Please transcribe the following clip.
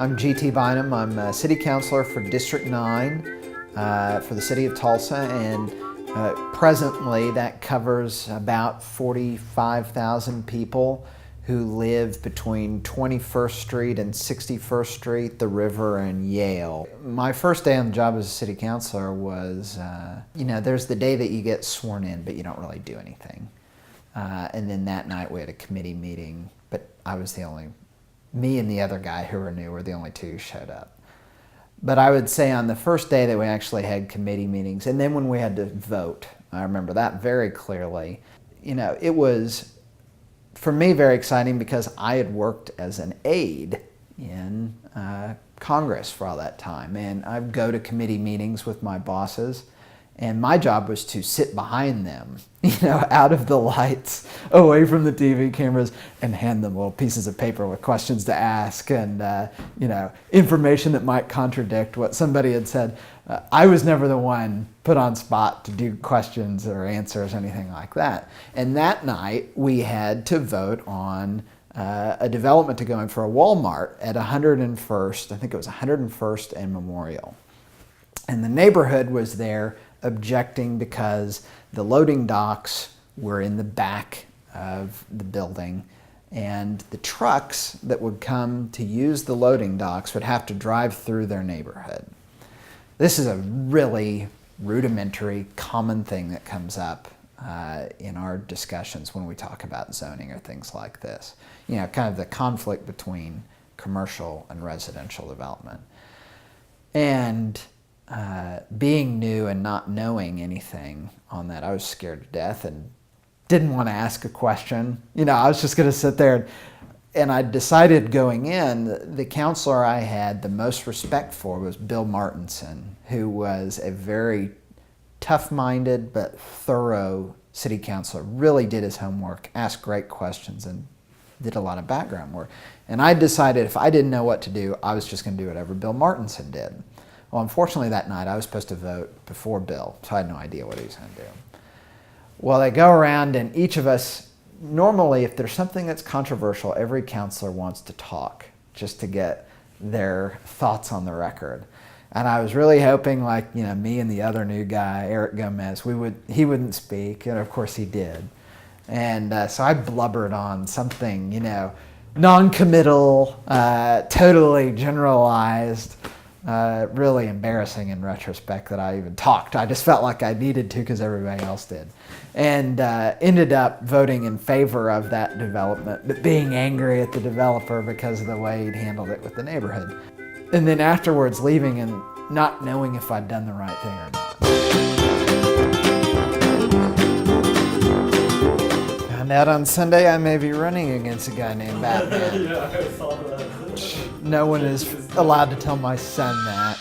I'm G.T. Bynum. I'm a city councilor for District 9 for the city of Tulsa, and presently that covers about 45,000 people who live between 21st Street and 61st Street, the river, and Yale. My first day on the job as a city councilor was, there's the day that you get sworn in, but you don't really do anything. And then that night we had a committee meeting, but I was me and the other guy who were new were the only two who showed up. But I would say on the first day that we actually had committee meetings, and then when we had to vote, I remember that very clearly. It was, for me, very exciting because I had worked as an aide in Congress for all that time. And I'd go to committee meetings with my bosses, and my job was to sit behind them, out of the lights, away from the TV cameras, and hand them little pieces of paper with questions to ask and, information that might contradict what somebody had said. I was never the one put on spot to do questions or answers, anything like that. And that night, we had to vote on a development to go in for a Walmart at 101st, I think it was 101st and Memorial. And the neighborhood was there objecting because the loading docks were in the back of the building, and the trucks that would come to use the loading docks would have to drive through their neighborhood. This is a really rudimentary, common thing that comes up in our discussions when we talk about zoning or things like this. Kind of the conflict between commercial and residential development. And being new and not knowing anything on that, I was scared to death and didn't want to ask a question. I was just going to sit there, and I decided going in, the counselor I had the most respect for was Bill Martinson, who was a very tough-minded but thorough city councilor, really did his homework, asked great questions, and did a lot of background work. And I decided if I didn't know what to do, I was just going to do whatever Bill Martinson did. Well, unfortunately that night I was supposed to vote before Bill, so I had no idea what he was going to do. Well, they go around, and each of us, normally if there's something that's controversial, every counselor wants to talk just to get their thoughts on the record. And I was really hoping, me and the other new guy, Eric Gomez, he wouldn't speak, and of course he did. And so I blubbered on something, non-committal, totally generalized. Really embarrassing in retrospect that I even talked. I just felt like I needed to because everybody else did. And ended up voting in favor of that development, but being angry at the developer because of the way he'd handled it with the neighborhood. And then afterwards leaving and not knowing if I'd done the right thing or not. Found out on Sunday I may be running against a guy named Batman. Yeah, I saw that. No one is allowed to tell my son that.